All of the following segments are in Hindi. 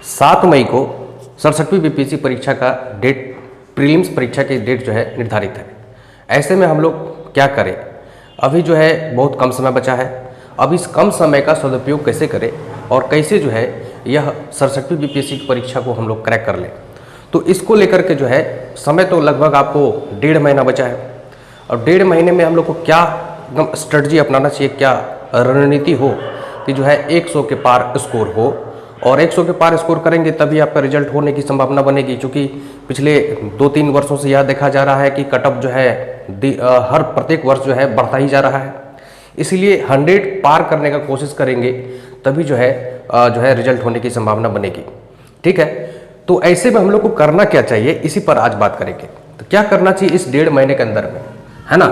7 मई को 67वीं बीपीएससी परीक्षा का डेट, प्रीलिम्स परीक्षा की डेट जो है निर्धारित है। ऐसे में हम लोग क्या करें? अभी जो है बहुत कम समय बचा है। अब इस कम समय का सदुपयोग कैसे करें और कैसे जो है यह 67वीं बीपीएससी की परीक्षा को हम लोग क्रैक कर लें, तो इसको लेकर के जो है समय तो लगभग आपको 1.5 महीना बचा है। और 1.5 महीने में हम लोग को क्या एकदम स्ट्रेटजी अपनाना चाहिए, क्या रणनीति हो कि जो है 100 के पार स्कोर हो, और 100 के पार स्कोर करेंगे तभी आपका रिजल्ट होने की संभावना बनेगी। क्योंकि पिछले 2-3 वर्षों से यह देखा जा रहा है कि कटअप जो है हर प्रत्येक वर्ष जो है बढ़ता ही जा रहा है। इसीलिए 100 पार करने का कोशिश करेंगे तभी जो है रिजल्ट होने की संभावना बनेगी। ठीक है, तो ऐसे में हम लोग को करना क्या चाहिए, इसी पर आज बात करेंगे। तो क्या करना चाहिए इस 1.5 महीने के अंदर में, है ना।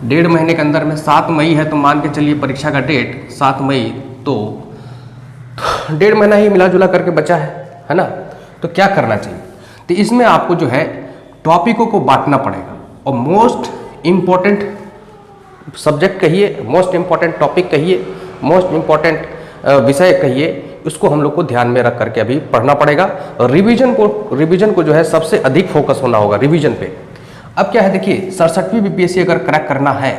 1.5 महीने के अंदर में 7 मई है तो मान के चलिए परीक्षा का डेट 7 मई, तो 1.5 महीना ही मिला जुला करके बचा है ना। तो क्या करना चाहिए, तो इसमें आपको जो है टॉपिकों को बांटना पड़ेगा और मोस्ट इम्पॉर्टेंट सब्जेक्ट कहिए, मोस्ट इम्पॉर्टेंट टॉपिक कहिए, मोस्ट इम्पॉर्टेंट विषय कहिए, उसको हम लोग को ध्यान में रख करके अभी पढ़ना पड़ेगा। और रिवीजन को जो है सबसे अधिक फोकस होना होगा रिवीजन पे। अब क्या है, देखिए 67वीं बीपीएससी अगर क्रैक करना है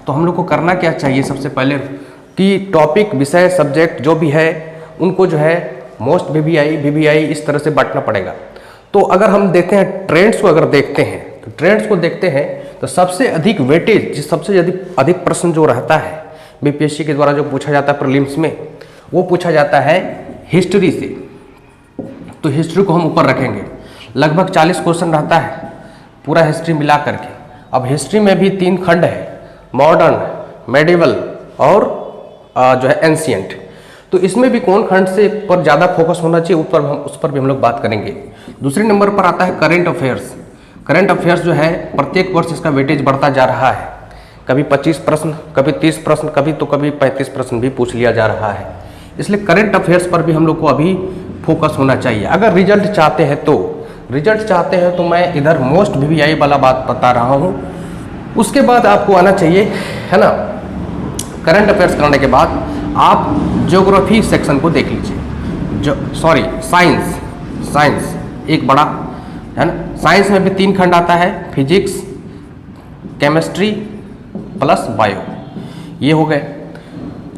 तो हम लोग को करना क्या चाहिए, सबसे पहले कि टॉपिक, विषय, सब्जेक्ट जो भी है उनको जो है मोस्ट वीवीआई इस तरह से बांटना पड़ेगा। तो अगर हम देखते हैं ट्रेंड्स को, अगर देखते हैं तो ट्रेंड्स को देखते हैं तो सबसे अधिक वेटेज, सबसे अधिक प्रश्न जो रहता है बीपीएससी के द्वारा जो पूछा जाता है प्रीलिम्स में, वो पूछा जाता है हिस्ट्री से। तो हिस्ट्री को हम ऊपर रखेंगे, लगभग 40 क्वेश्चन रहता है पूरा हिस्ट्री मिला करके। अब हिस्ट्री में भी 3 खंड है, मॉडर्न, मेडिवल और जो है एंशिएंट। तो इसमें भी कौन खंड से पर ज़्यादा फोकस होना चाहिए उस पर भी हम लोग बात करेंगे। दूसरे नंबर पर आता है करंट अफेयर्स। करंट अफेयर्स जो है प्रत्येक वर्ष इसका वेटेज बढ़ता जा रहा है। कभी 25 प्रश्न, कभी 30 प्रश्न, कभी 35 प्रश्न भी पूछ लिया जा रहा है। इसलिए करंट अफेयर्स पर भी हम लोग को अभी फोकस होना चाहिए। अगर रिजल्ट चाहते हैं तो मैं इधर मोस्ट वीवीआई वाला बात बता रहा हूँ। उसके बाद आपको आना चाहिए, है ना। करंट अफेयर्स करने के बाद आप ज्योग्राफी सेक्शन को देख लीजिए, साइंस एक बड़ा है ना। साइंस में भी 3 खंड आता है, फिजिक्स, केमिस्ट्री प्लस बायो, ये हो गए।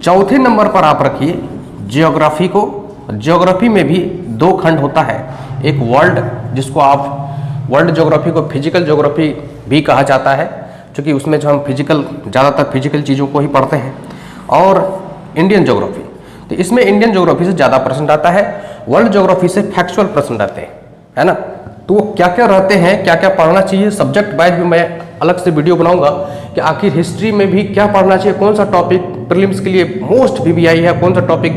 चौथे नंबर पर आप रखिए ज्योग्राफी को। ज्योग्राफी में भी 2 खंड होता है, एक वर्ल्ड, जिसको आप वर्ल्ड ज्योग्राफी को फिजिकल ज्योग्राफी भी कहा जाता है, क्योंकि उसमें जो हम ज़्यादातर फिजिकल चीज़ों को ही पढ़ते हैं, और इंडियन ज्योग्राफी। तो इसमें इंडियन ज्योग्राफी से ज़्यादा प्रश्न आता है, वर्ल्ड ज्योग्राफी से फैक्चुअल प्रश्न रहते हैं, है ना। तो वो क्या क्या रहते हैं, क्या क्या पढ़ना चाहिए, सब्जेक्ट वाइज भी मैं अलग से वीडियो बनाऊंगा कि आखिर हिस्ट्री में भी क्या पढ़ना चाहिए, कौन सा टॉपिक प्रीलिम्स के लिए मोस्ट वीवीआई है, कौन सा टॉपिक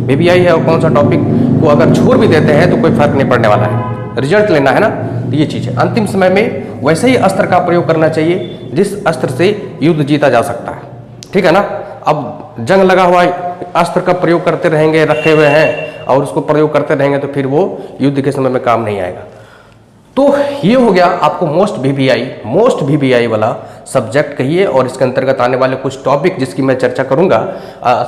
वीवीआई है, और कौन सा टॉपिक को अगर छोड़ भी देते हैं तो कोई फर्क नहीं पड़ने वाला है, रिजल्ट लेना है ना। तो ये चीज़ है। अंतिम समय में वैसे ही अस्त्र का प्रयोग करना चाहिए जिस अस्त्र से युद्ध जीता जा सकता है, ठीक है ना। अब जंग लगा हुआ अस्त्र का प्रयोग करते रहेंगे, रखे हुए हैं, और उसको प्रयोग करते रहेंगे तो फिर वो युद्ध के समय में काम नहीं आएगा। तो ये हो गया आपको मोस्ट वीवीआई वाला सब्जेक्ट कहिए, और इसके अंतर्गत आने वाले कुछ टॉपिक जिसकी मैं चर्चा करूंगा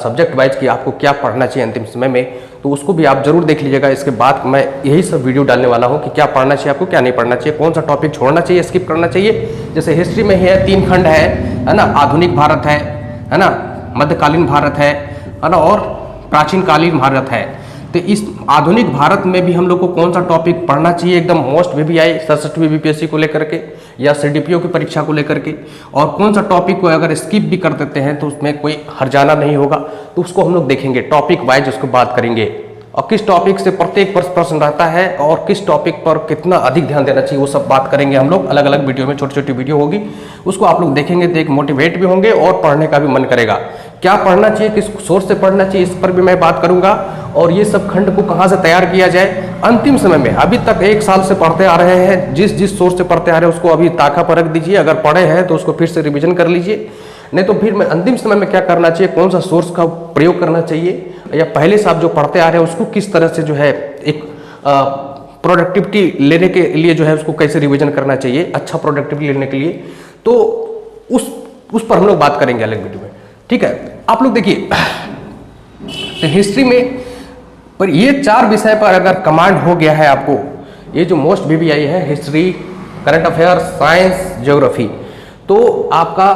सब्जेक्ट वाइज कि आपको क्या पढ़ना चाहिए अंतिम समय में, तो उसको भी आप जरूर देख लीजिएगा। इसके बाद मैं यही सब वीडियो डालने वाला हूं कि क्या पढ़ना चाहिए आपको, क्या नहीं पढ़ना चाहिए, कौन सा टॉपिक छोड़ना चाहिए, स्किप करना चाहिए। जैसे हिस्ट्री में ही है 3 खंड है ना, आधुनिक भारत है ना, मध्यकालीन भारत है ना, और प्राचीन कालीन भारत है। तो इस आधुनिक भारत में भी हम लोग को कौन सा टॉपिक पढ़ना चाहिए एकदम मोस्ट वीवीआई 67वीं बीपीएससी को लेकर के या सीडीपीओ की परीक्षा को लेकर के, और कौन सा टॉपिक को अगर स्किप भी कर देते हैं तो उसमें कोई हर्जाना नहीं होगा, तो उसको हम लोग देखेंगे टॉपिक वाइज, उसको बात करेंगे। और किस टॉपिक से प्रत्येक प्रश्न रहता है और किस टॉपिक पर कितना अधिक ध्यान देना चाहिए, वो सब बात करेंगे हम लोग अलग अलग वीडियो में। छोटी छोटी वीडियो होगी, उसको आप लोग देखेंगे तो एक मोटिवेट भी होंगे और पढ़ने का भी मन करेगा। क्या पढ़ना चाहिए, किस सोर्स से पढ़ना चाहिए, इस पर भी मैं बात करूंगा। और ये सब खंड को कहाँ से तैयार किया जाए अंतिम समय में। अभी तक 1 साल से पढ़ते आ रहे हैं, जिस सोर्स से पढ़ते आ रहे हैं उसको अभी ताका पर रख दीजिए। अगर पढ़े हैं तो उसको फिर से रिविजन कर लीजिए, नहीं तो फिर मैं अंतिम समय में क्या करना चाहिए, कौन सा सोर्स का प्रयोग करना चाहिए, या पहले से आप जो पढ़ते आ रहे हैं उसको किस तरह से जो है एक प्रोडक्टिविटी लेने के लिए जो है उसको कैसे रिवीजन करना चाहिए अच्छा प्रोडक्टिविटी लेने के लिए, तो उस पर हम लोग बात करेंगे अलग वीडियो में, ठीक है। आप लोग देखिए, तो हिस्ट्री में पर ये 4 विषय पर अगर कमांड हो गया है आपको, ये जो मोस्ट VVI है, history, current affair, science, geography, तो आपका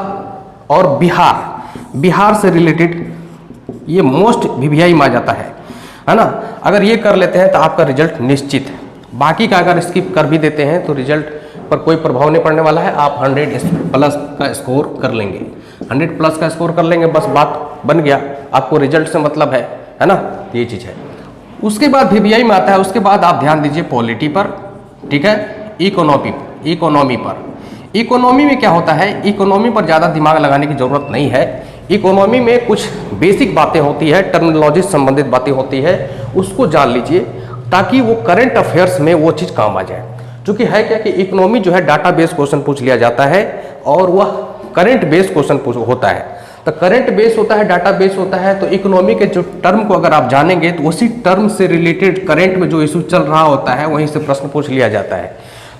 और बिहार से रिलेटेड ये मोस्ट VVI में आ जाता है ना। अगर ये कर लेते हैं तो आपका रिजल्ट निश्चित है। बाकी का अगर स्किप कर भी देते हैं तो रिजल्ट पर कोई प्रभाव नहीं पड़ने वाला है। आप 100+ का स्कोर कर लेंगे, 100+ का स्कोर कर लेंगे, बस बात बन गया। आपको रिजल्ट से मतलब है ना, ये चीज़ है। उसके बाद VVI में आता है, उसके बाद आप ध्यान दीजिए पॉलिटी पर, ठीक है, इकोनॉमी पर। इकोनॉमी में क्या होता है, इकोनॉमी पर ज़्यादा दिमाग लगाने की ज़रूरत नहीं है। इकोनॉमी में कुछ बेसिक बातें होती है, टर्मिनोलॉजी से संबंधित बातें होती है, उसको जान लीजिए ताकि वो करंट अफेयर्स में वो चीज़ काम आ जाए। क्योंकि है क्या कि इकोनॉमी जो है डाटा बेस्ड क्वेश्चन पूछ लिया जाता है और वह करंट बेस्ड क्वेश्चन होता है। तो करंट बेस होता है, डाटा बेस होता है, तो इकोनॉमी के जो टर्म को अगर आप जानेंगे तो उसी टर्म से रिलेटेड करंट में जो इशू चल रहा होता है वहीं से प्रश्न पूछ लिया जाता है।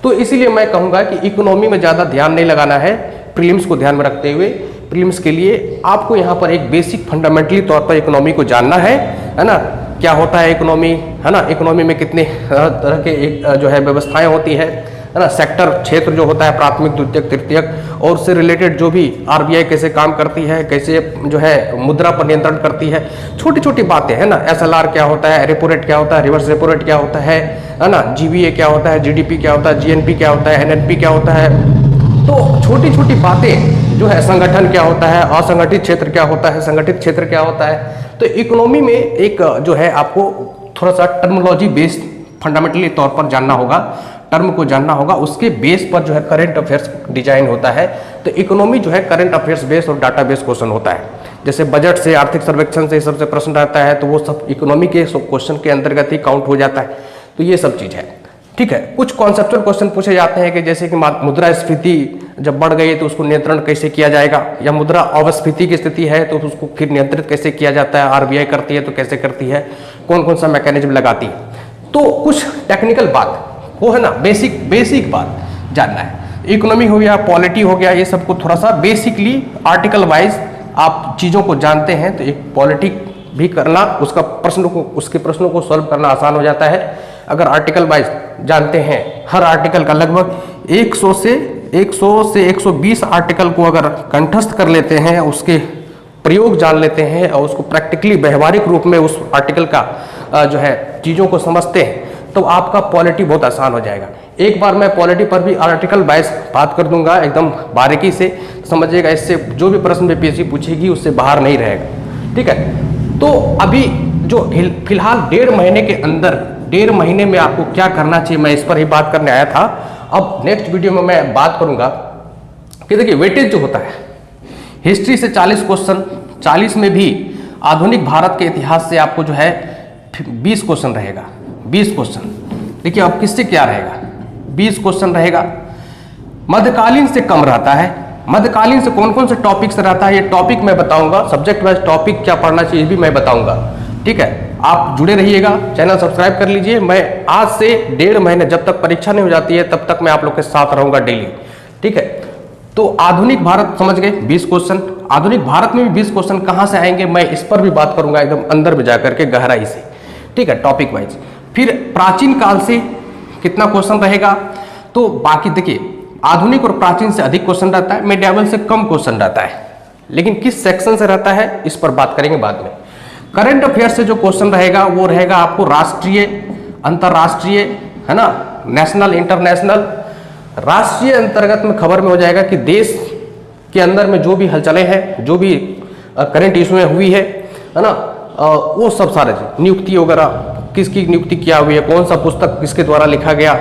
तो इसीलिए मैं कहूँगा कि इकोनॉमी में ज़्यादा ध्यान नहीं लगाना है, प्रीलिम्स को ध्यान में रखते हुए। प्रीलिम्स के लिए आपको यहाँ पर एक बेसिक फंडामेंटली तौर पर इकोनॉमी को जानना है ना, क्या होता है इकोनॉमी, है ना, इकोनॉमी में कितने तरह के जो है व्यवस्थाएं होती है ना, सेक्टर क्षेत्र जो होता है, प्राथमिक, द्वितीयक, तृतीयक, और उससे रिलेटेड जो भी RBI कैसे काम करती है, कैसे जो है मुद्रा पर नियंत्रण करती है, छोटी छोटी बातें है ना, SLR क्या होता है, रेपो रेट क्या होता है, रिवर्स रेपो रेट क्या होता है ना, GVA क्या होता है, GDP क्या होता है, GNP क्या होता है, NNP क्या होता है। तो छोटी छोटी बातें जो है, संगठन क्या होता है, असंगठित क्षेत्र क्या होता है, संगठित क्षेत्र क्या होता है। तो इकोनॉमी में एक जो है आपको थोड़ा सा टर्मिनोलॉजी बेस्ड फंडामेंटली तौर पर जानना होगा, टर्म को जानना होगा, उसके बेस पर जो है करंट अफेयर्स डिजाइन होता है। तो इकोनॉमी जो है करंट अफेयर्स बेस्ड और डाटा बेस्ड क्वेश्चन होता है। जैसे बजट से, आर्थिक सर्वेक्षण से सबसे प्रश्न रहता है, तो वो सब इकोनॉमी के क्वेश्चन के अंतर्गत ही काउंट हो जाता है। तो ये सब चीज़ है, ठीक है। कुछ कॉन्सेप्चुअल क्वेश्चन पूछे जाते हैं कि जैसे कि मुद्रास्फीति जब बढ़ गई तो उसको नियंत्रण कैसे किया जाएगा, या मुद्रा अवस्फीति की स्थिति है तो उसको फिर नियंत्रित कैसे किया जाता है, RBI करती है तो कैसे करती है, कौन कौन सा मैकेनिज्म लगाती है। तो कुछ टेक्निकल बात वो है ना, बेसिक बात जानना है। इकोनॉमी हो गया, पॉलिटी हो गया, ये सबको थोड़ा सा बेसिकली आर्टिकल वाइज आप चीज़ों को जानते हैं तो एक पॉलिटी भी करना, उसके प्रश्नों को सॉल्व करना आसान हो जाता है। अगर आर्टिकल वाइज जानते हैं, हर आर्टिकल का लगभग 100 से 120 आर्टिकल को अगर कंठस्थ कर लेते हैं, उसके प्रयोग जान लेते हैं और उसको प्रैक्टिकली व्यवहारिक रूप में उस आर्टिकल का जो है चीज़ों को समझते हैं, तो आपका पॉलिटी बहुत आसान हो जाएगा। एक बार मैं पॉलिटी पर भी आर्टिकल वाइज बात कर दूंगा एकदम बारीकी से, समझिएगा। इससे जो भी प्रश्न BPSC पूछेगी उससे बाहर नहीं रहेगा, ठीक है। तो अभी जो फिलहाल 1.5 महीने के अंदर, 1.5 महीने में आपको क्या करना चाहिए, मैं इस पर ही बात करने आया था। अब नेक्स्ट वीडियो में मैं बात करूंगा कि देखिए वेटेज जो होता है, हिस्ट्री से 40 क्वेश्चन, 40 में भी आधुनिक भारत के इतिहास से आपको जो है 20 क्वेश्चन रहेगा, 20 क्वेश्चन। देखिए अब किससे क्या रहेगा, 20 क्वेश्चन रहेगा। मध्यकालीन से कम रहता है। मध्यकालीन से कौन कौन से टॉपिक से रहता है ये टॉपिक मैं बताऊंगा, सब्जेक्ट वाइज टॉपिक क्या पढ़ना चाहिए भी मैं बताऊंगा, ठीक है। आप जुड़े रहिएगा, चैनल सब्सक्राइब कर लीजिए। मैं आज से 1.5 महीने, जब तक परीक्षा नहीं हो जाती है तब तक मैं आप लोग के साथ रहूंगा डेली, ठीक है। तो आधुनिक भारत समझ गए, 20 क्वेश्चन। आधुनिक भारत में भी 20 क्वेश्चन कहाँ से आएंगे मैं इस पर भी बात करूंगा एकदम अंदर में जाकर के गहराई से, ठीक है, टॉपिक वाइज। फिर प्राचीन काल से कितना क्वेश्चन रहेगा, तो बाकी देखिए आधुनिक और प्राचीन से अधिक क्वेश्चन रहता है, मेडिएवल से कम क्वेश्चन रहता है, लेकिन किस सेक्शन से रहता है इस पर बात करेंगे बाद में। करंट अफेयर से जो क्वेश्चन रहेगा वो रहेगा आपको राष्ट्रीय, अंतरराष्ट्रीय, है ना, नेशनल, इंटरनेशनल। राष्ट्रीय अंतर्गत में खबर में हो जाएगा कि देश के अंदर में जो भी हलचलें हैं, जो भी करंट इशू हुई है ना, वो सब सारे नियुक्ति वगैरह, किसकी नियुक्ति किया हुई है, कौन सा पुस्तक किसके द्वारा लिखा गया,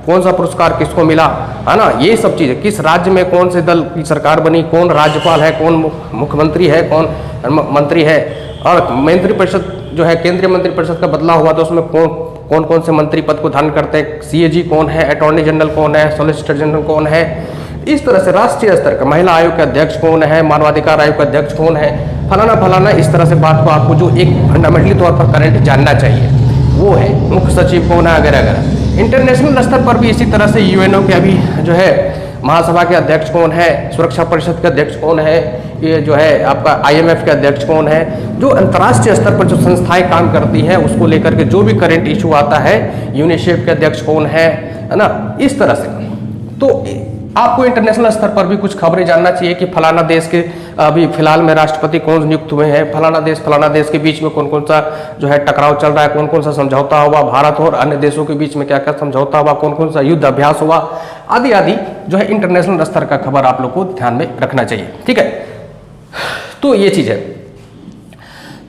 कौन सा पुरस्कार किसको मिला, है ना, ये सब चीज़ें। किस राज्य में कौन से दल की सरकार बनी, कौन राज्यपाल है, कौन मुख्यमंत्री है, कौन मंत्री है, और मंत्रिपरिषद जो है केंद्रीय मंत्रिपरिषद का बदलाव हुआ तो उसमें कौन कौन से मंत्री पद को धारण करते हैं, CAG कौन है, अटॉर्नी जनरल कौन है, सॉलिसिटर जनरल कौन है। इस तरह से राष्ट्रीय स्तर का महिला आयोग के अध्यक्ष कौन है, मानवाधिकार आयोग का अध्यक्ष कौन है, फलाना, इस तरह से बात को आपको जो एक फंडामेंटली तौर पर करंट जानना चाहिए वो है, मुख्य सचिव कौन है, वगैरह वगैरह। इंटरनेशनल स्तर पर भी इसी तरह से UNO के अभी जो है महासभा के अध्यक्ष कौन है, सुरक्षा परिषद के अध्यक्ष कौन है, ये जो है आपका IMF के अध्यक्ष कौन है, जो अंतर्राष्ट्रीय स्तर पर जो संस्थाएं काम करती हैं उसको लेकर के जो भी करंट इशू आता है, यूनिसेफ के अध्यक्ष कौन है ना, इस तरह से। तो आपको इंटरनेशनल स्तर पर भी कुछ खबरें जानना चाहिए कि फलाना देश के अभी फिलहाल में राष्ट्रपति कौन नियुक्त हुए हैं, फलाना देश के बीच में कौन कौन सा जो है टकराव चल रहा है, कौन कौन सा समझौता हुआ, भारत और अन्य देशों के बीच में क्या क्या समझौता हुआ, कौन कौन सा युद्ध अभ्यास हुआ, आदि आदि जो है इंटरनेशनल स्तर का खबर आप लोग को ध्यान में रखना चाहिए। ठीक है, तो ये चीज है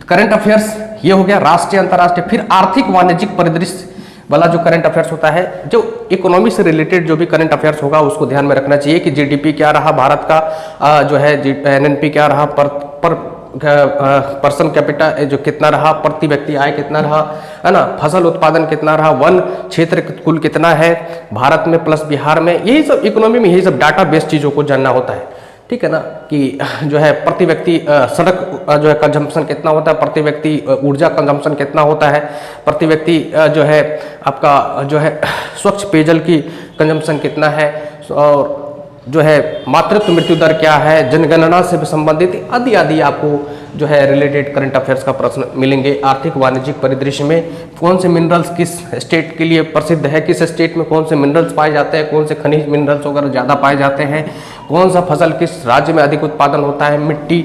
करंट अफेयर्स, ये हो गया राष्ट्रीय अंतर्राष्ट्रीय। फिर आर्थिक वाणिज्यिक परिदृश्य वाला जो करंट अफेयर्स होता है, जो इकोनॉमी से रिलेटेड जो भी करंट अफेयर्स होगा उसको ध्यान में रखना चाहिए कि GDP क्या रहा भारत का, जो है NNP क्या रहा, पर्सन कैपिटा जो कितना रहा, प्रति व्यक्ति आय कितना रहा, है ना, फसल उत्पादन कितना रहा, वन क्षेत्र कुल कितना है भारत में प्लस बिहार में, यही सब इकोनॉमी में यही सब डाटा बेस्ड चीज़ों को जानना होता है। ठीक है ना, कि जो है प्रति व्यक्ति सड़क जो है कंजम्पशन कितना होता है, प्रति व्यक्ति ऊर्जा कंजम्पशन कितना होता है, प्रति व्यक्ति जो है आपका जो है स्वच्छ पेयजल की कंजम्पशन कितना है, और जो है मातृत्व मृत्यु दर क्या है, जनगणना से संबंधित आदि आदि आपको जो है रिलेटेड करंट अफेयर्स का प्रश्न मिलेंगे। आर्थिक वाणिज्यिक परिदृश्य में कौन से मिनरल्स किस स्टेट के लिए प्रसिद्ध है, किस स्टेट में कौन से मिनरल्स पाए जाते हैं, कौन से खनिज मिनरल्स वगैरह ज़्यादा पाए जाते हैं, कौन सा फसल किस राज्य में अधिक उत्पादन होता है, मिट्टी,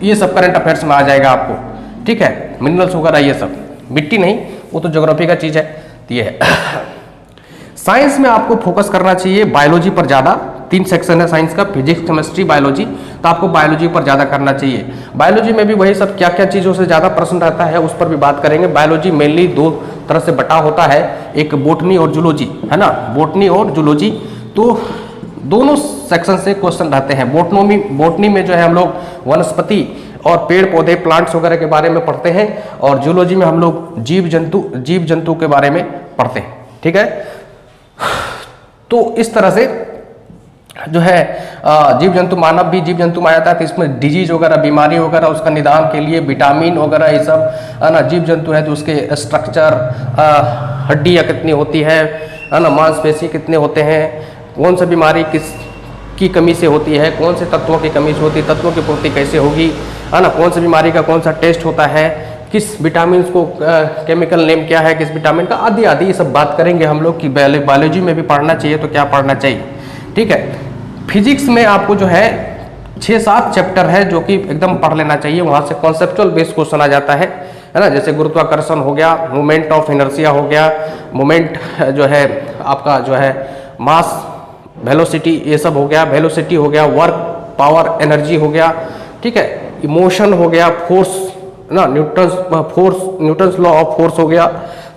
ये सब करंट अफेयर्स में आ जाएगा आपको। ठीक है, मिनरल्स वगैरह ये सब, मिट्टी नहीं वो तो ज्योग्राफी का चीज़ है, तो ये है। साइंस में आपको फोकस करना चाहिए बायोलॉजी पर ज़्यादा, 3 सेक्शन है साइंस का, फिजिक्स केमिस्ट्री बायोलॉजी, तो आपको बायोलॉजी पर ज़्यादा करना चाहिए। बायोलॉजी में भी वही सब क्या क्या चीज़ों से ज़्यादा प्रश्न रहता है उस पर भी बात करेंगे। बायोलॉजी मेनली 2 तरह से बटा होता है, एक बोटनी और जूलॉजी, है ना, बोटनी और जूलॉजी, तो दोनों सेक्शन से क्वेश्चन रहते हैं। बोटनी में जो है हम लोग वनस्पति और पेड़ पौधे प्लांट्स वगैरह के बारे में पढ़ते हैं, और जूलॉजी में हम लोग जीव जंतु के बारे में पढ़ते हैं। ठीक है, तो इस तरह से जो है जीव जंतु, मानव भी जीव जंतु में आता है, तो इसमें डिजीज वगैरह बीमारी वगैरह उसका निदान के लिए विटामिन वगैरह ये सब, है ना, जीव जंतु है तो उसके स्ट्रक्चर, हड्डियाँ कितनी होती है ना, मांसपेशी कितने होते हैं, कौन सा बीमारी किस की कमी से होती है, कौन से तत्वों की कमी से होती है, तत्वों की पूर्ति कैसे होगी, है ना, कौन सी बीमारी का कौन सा टेस्ट होता है, किस विटामिन को केमिकल नेम क्या है किस विटामिन का, आदि आदि ये सब बात करेंगे हम लोग कि बायोलॉजी में भी पढ़ना चाहिए तो क्या पढ़ना चाहिए। ठीक है, फिजिक्स में आपको जो है 6-7 चैप्टर है जो कि एकदम पढ़ लेना चाहिए, वहाँ से कॉन्सेप्चुअल बेस्ड क्वेश्चन आ जाता है ना, जैसे गुरुत्वाकर्षण हो गया, मोमेंट ऑफ इनर्शिया हो गया, मोमेंट जो है आपका जो है मास वेलोसिटी ये सब हो गया, वेलोसिटी हो गया, वर्क पावर एनर्जी हो गया, ठीक है, इमोशन हो गया, फोर्स ना, न्यूटन्स लॉ ऑफ फोर्स हो गया,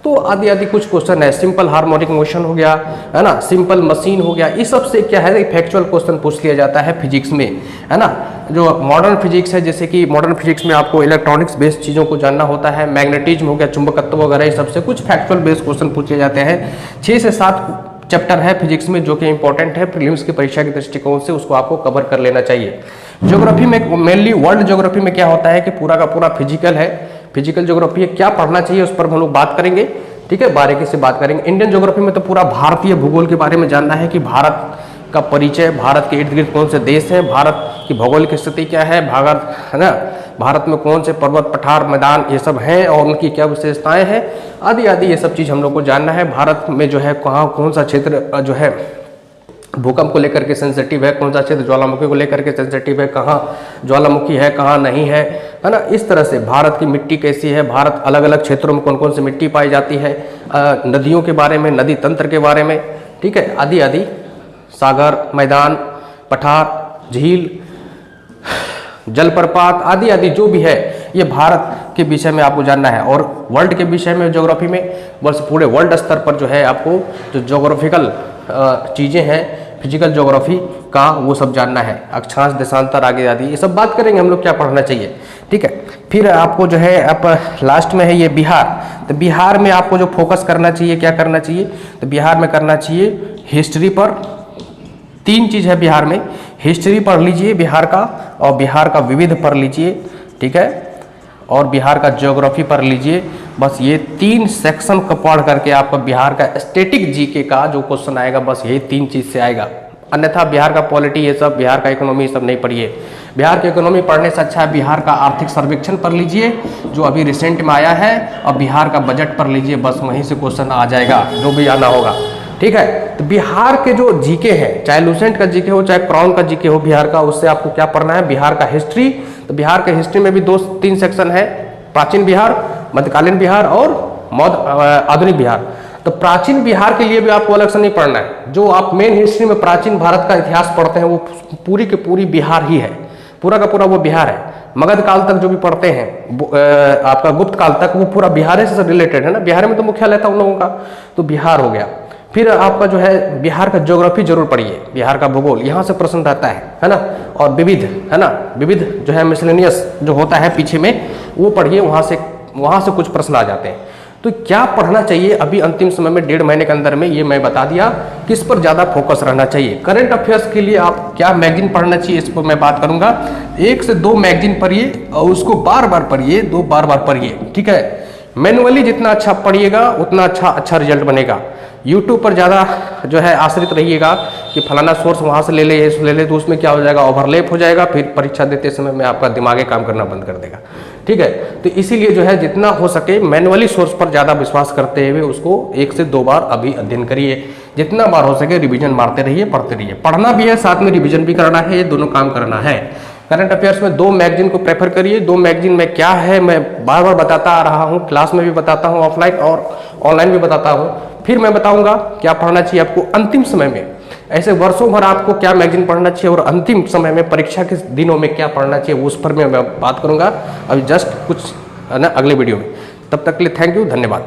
तो आदि आदि कुछ क्वेश्चन है, सिंपल हार्मोनिक मोशन हो गया, है ना, सिंपल मशीन हो गया, इस सब से क्या है फैक्चुअल क्वेश्चन पूछ लिया जाता है फिजिक्स में, है ना। जो मॉडर्न फिजिक्स है, जैसे कि मॉडर्न फिजिक्स में आपको इलेक्ट्रॉनिक्स बेस्ड चीज़ों को जानना होता है, मैग्नेटिज्म हो गया, चुंबकत्व वगैरह, इस सबसे कुछ फैक्चुअल बेस्ड क्वेश्चन पूछे जाते हैं। 6 से 7 चैप्टर है फिजिक्स में जो कि इंपॉर्टेंट है, प्रीलिम्स की परीक्षा के दृष्टिकोण से उसको आपको कवर कर लेना चाहिए। ज्योग्राफी में मेनली वर्ल्ड ज्योग्राफी में क्या होता है कि पूरा का पूरा फिजिकल है, फिजिकल ज्योग्राफी है, क्या पढ़ना चाहिए उस पर हम लोग बात करेंगे, ठीक है, बारीकी से बात करेंगे। इंडियन ज्योग्राफी में तो पूरा भारतीय भूगोल के बारे में जानना है कि भारत का परिचय, भारत के इर्द गिर्द कौन से देश हैं, भारत की भौगोलिक स्थिति क्या है, भारत है ना, भारत में कौन से पर्वत पठार मैदान ये सब हैं और उनकी क्या विशेषताएं हैं, आदि आदि ये सब चीज़ हम लोग को जानना है। भारत में जो है कहाँ कौन सा क्षेत्र जो है भूकंप को लेकर के सेंसिटिव है, कौन सा क्षेत्र ज्वालामुखी को लेकर के सेंसिटिव है, कहाँ ज्वालामुखी है कहाँ नहीं है, है ना। इस तरह से भारत की मिट्टी कैसी है, भारत अलग अलग क्षेत्रों में कौन कौन सी मिट्टी पाई जाती है, नदियों के बारे में, नदी तंत्र के बारे में, ठीक है, आदि आदि, सागर, मैदान, पठार, झील, जलप्रपात, आदि आदि जो भी है ये भारत के विषय में आपको जानना है। और वर्ल्ड के विषय में ज्योग्राफी में बस पूरे वर्ल्ड स्तर पर जो है आपको जो ज्योग्राफिकल चीज़ें हैं फिजिकल ज्योग्राफी का वो सब जानना है, अक्षांश देशांतर आगे आदि ये सब बात करेंगे हम लोग क्या पढ़ना चाहिए, ठीक है। फिर आपको जो है आप लास्ट में है ये बिहार, तो बिहार में आपको जो फोकस करना चाहिए क्या करना चाहिए, तो बिहार में करना चाहिए हिस्ट्री पर। 3 चीज़ है बिहार में, हिस्ट्री पढ़ लीजिए बिहार का, और बिहार का विविध पढ़ लीजिए, ठीक है, और बिहार का ज्योग्राफी पढ़ लीजिए। बस ये 3 सेक्शन को पढ़ करके आपका बिहार का स्टैटिक जीके का जो क्वेश्चन आएगा बस यही 3 चीज़ से आएगा। अन्यथा बिहार का पॉलिटी ये सब, बिहार का इकोनॉमी सब नहीं पढ़िए। बिहार की इकोनॉमी पढ़ने से अच्छा है बिहार का आर्थिक सर्वेक्षण पढ़ लीजिए जो अभी रिसेंट में आया है, और बिहार का बजट पढ़ लीजिए, बस वहीं से क्वेश्चन आ जाएगा जो भी आना होगा। ठीक है, तो बिहार के जो जीके है, चाहे लूसेंट का जीके हो चाहे क्राउन का जीके हो बिहार का, उससे आपको क्या पढ़ना है, बिहार का हिस्ट्री। तो बिहार के हिस्ट्री में भी 2-3 सेक्शन है, प्राचीन बिहार, मध्यकालीन बिहार और आधुनिक बिहार। तो प्राचीन बिहार के लिए भी आपको अलग से नहीं पढ़ना है। जो आप मेन हिस्ट्री में प्राचीन भारत का इतिहास पढ़ते हैं वो पूरी की पूरी बिहार ही है, पूरा का पूरा वो बिहार है। मगध काल तक जो भी पढ़ते हैं आपका गुप्त काल तक, वो पूरा बिहार से रिलेटेड है ना, बिहार में तो मुख्यालय था उन लोगों का, तो बिहार हो गया। फिर आपका जो है बिहार का ज्योग्राफी जरूर पढ़िए, बिहार का भूगोल, यहाँ से प्रश्न रहता है ना। और विविध है ना, विविध जो है मिसलेनियस जो होता है पीछे में, वो पढ़िए, वहाँ से कुछ प्रश्न आ जाते हैं। तो क्या पढ़ना चाहिए अभी अंतिम समय में 1.5 महीने के अंदर में, ये मैं बता दिया। किस पर ज़्यादा फोकस रहना चाहिए, करंट अफेयर्स के लिए आप क्या मैगजीन पढ़ना चाहिए, इस पर मैं बात करूंगा। 1 से 2 मैगजीन पढ़िए और उसको बार बार पढ़िए, बार बार पढ़िए। ठीक है, मैनुअली जितना अच्छा पढ़िएगा उतना अच्छा रिजल्ट बनेगा। यूट्यूब पर ज़्यादा जो है आश्रित रहिएगा कि फलाना सोर्स वहाँ से ले ले, तो उसमें क्या हो जाएगा, ओवरलैप हो जाएगा, फिर परीक्षा देते समय में आपका दिमागे काम करना बंद कर देगा। ठीक है, तो इसीलिए जो है जितना हो सके मैनुअली सोर्स पर ज़्यादा विश्वास करते हुए उसको 1 से 2 बार अभी अध्ययन करिए। जितना बार हो सके रिवीजन मारते रहिए, पढ़ते रहिए। पढ़ना भी है, साथ में रिवीजन भी करना है, ये दोनों काम करना है। करंट अफेयर्स में 2 मैगजीन को प्रेफर करिए। 2 मैगजीन में क्या है मैं बार बार बताता आ रहा हूँ, क्लास में भी बताता हूँ, ऑफलाइन और ऑनलाइन भी बताता हूँ। फिर मैं बताऊंगा क्या पढ़ना चाहिए आपको अंतिम समय में। ऐसे वर्षों भर आपको क्या मैगजीन पढ़ना चाहिए और अंतिम समय में परीक्षा के दिनों में क्या पढ़ना चाहिए, उस पर मैं बात करूंगा अभी जस्ट कुछ ना अगले वीडियो में। तब तक के लिए थैंक यू, धन्यवाद।